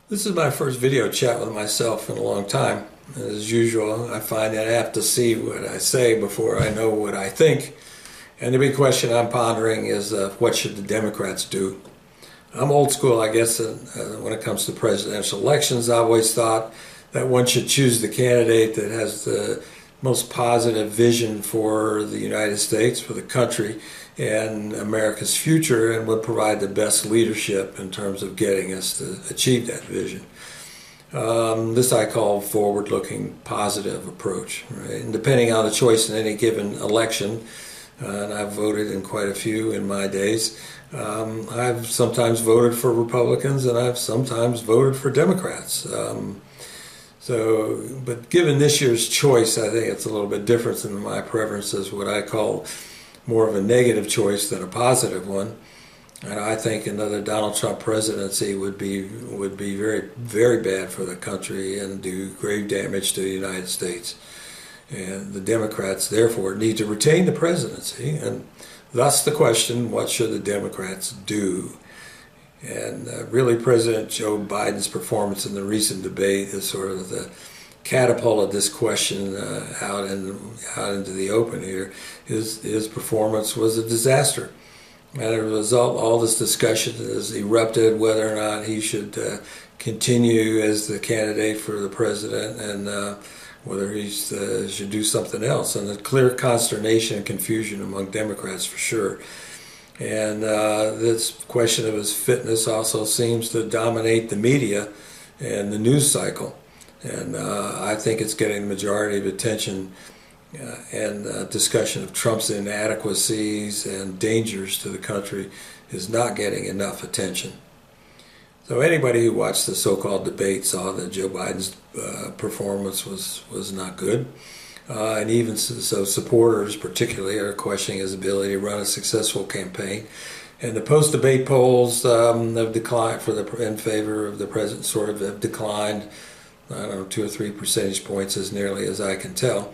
This is my first video chat with myself in a long time. As usual, I find that I have to see what I say before I know what I think. And the big question I'm pondering is what should the Democrats do? I'm old school, I guess, when it comes to presidential elections. I always thought that one should choose the candidate that has the most positive vision for the United States, for the country, and America's future, and would provide the best leadership in terms of getting us to achieve that vision. This I call forward-looking, positive approach. Right? And depending on the choice in any given election, and I've voted in quite a few in my days, I've sometimes voted for Republicans and I've sometimes voted for Democrats. But given this year's choice, I think it's a little bit different than my preferences, what I call more of a negative choice than a positive one. And I think another Donald Trump presidency would be very, very bad for the country and do grave damage to the United States. And the Democrats, therefore, need to retain the presidency. And thus the question, what should the Democrats do? And really, President Joe Biden's performance in the recent debate is sort of the catapulted this question out into the open here. His performance was a disaster. And as a result, all this discussion has erupted whether or not he should continue as the candidate for the president and whether he should do something else. And a clear consternation and confusion among Democrats for sure. And this question of his fitness also seems to dominate the media and the news cycle. And I think it's getting the majority of attention and discussion of Trump's inadequacies and dangers to the country is not getting enough attention. So anybody who watched the so-called debate saw that Joe Biden's performance was not good. And even so, supporters particularly are questioning his ability to run a successful campaign. And the post-debate polls have declined in favor of the president, sort of have declined, I don't know, 2 or 3 percentage points as nearly as I can tell.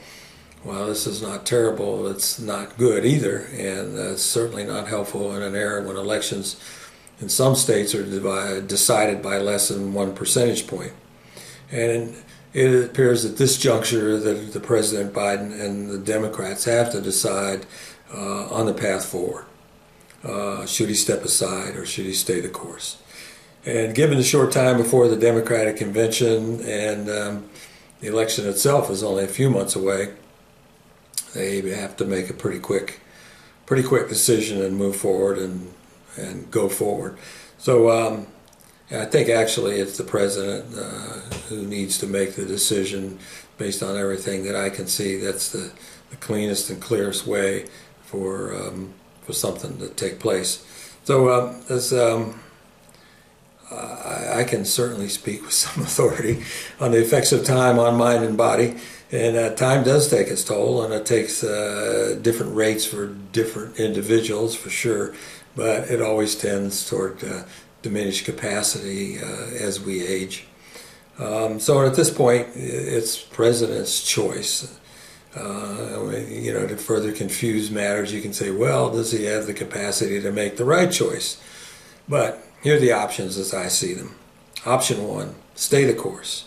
Well, this is not terrible. It's not good either, and it's certainly not helpful in an era when elections in some states are decided by less than 1 percentage point. And it appears at this juncture that the President Biden and the Democrats have to decide on the path forward. Should he step aside or should he stay the course? And given the short time before the Democratic convention and the election itself is only a few months away, they have to make a pretty quick decision and move forward and go forward. So I think actually it's the president who needs to make the decision based on everything that I can see. That's the cleanest and clearest way for something to take place. So I can certainly speak with some authority on the effects of time on mind and body. And time does take its toll, and it takes different rates for different individuals for sure, but it always tends toward diminished capacity as we age. So at this point, it's president's choice. To further confuse matters, you can say, well, does he have the capacity to make the right choice? But here are the options as I see them. Option 1, stay the course.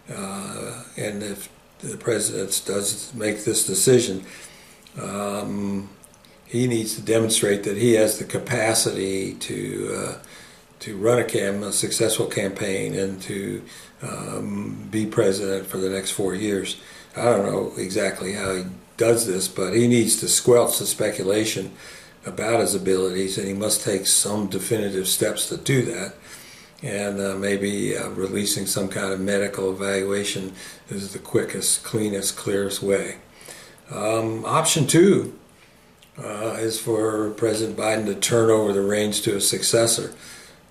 And if the president does make this decision, he needs to demonstrate that he has the capacity to run a successful campaign and to be president for the next 4 years. I don't know exactly how he does this, but he needs to squelch the speculation about his abilities, and he must take some definitive steps to do that. And maybe releasing some kind of medical evaluation is the quickest, cleanest, clearest way. Option 2 is for President Biden to turn over the reins to a successor.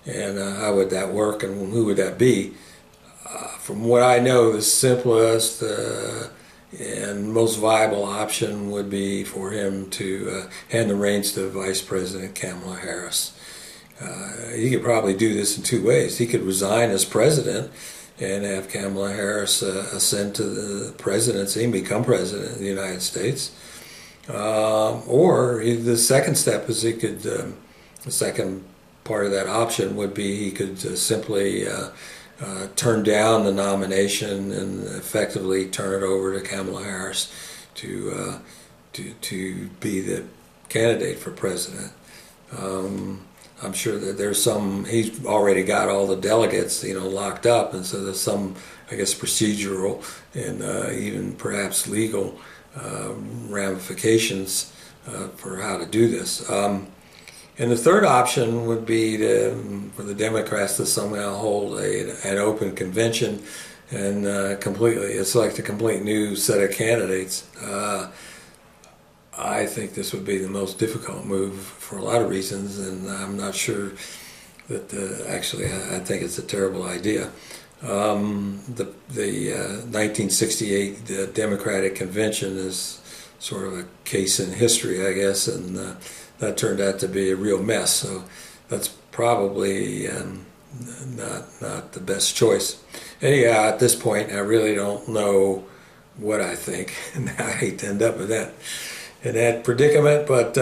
And how would that work, and who would that be? From what I know, the simplest and most viable option would be for him to hand the reins to Vice President Kamala Harris. He could probably do this in 2 ways. He could resign as president and have Kamala Harris ascend to the presidency and become president of the United States. Or the second step is the second part of that option would be he could simply turn down the nomination and effectively turn it over to Kamala Harris to be the candidate for president. I'm sure that there's some. He's already got all the delegates, locked up, and so there's some, I guess, procedural and even perhaps legal ramifications for how to do this. And the third option would be for the Democrats to somehow hold an open convention and completely select a complete new set of candidates. I think this would be the most difficult move for a lot of reasons, and I'm not sure that actually I think it's a terrible idea. The 1968 Democratic Convention is sort of a case in history, I guess, and that turned out to be a real mess. So that's probably not the best choice. Anyhow, at this point, I really don't know what I think, and I hate to end up in that predicament. But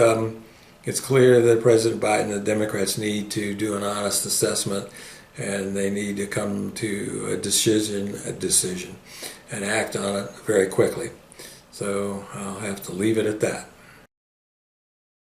it's clear that President Biden and the Democrats need to do an honest assessment, and they need to come to a decision, and act on it very quickly. So I'll have to leave it at that.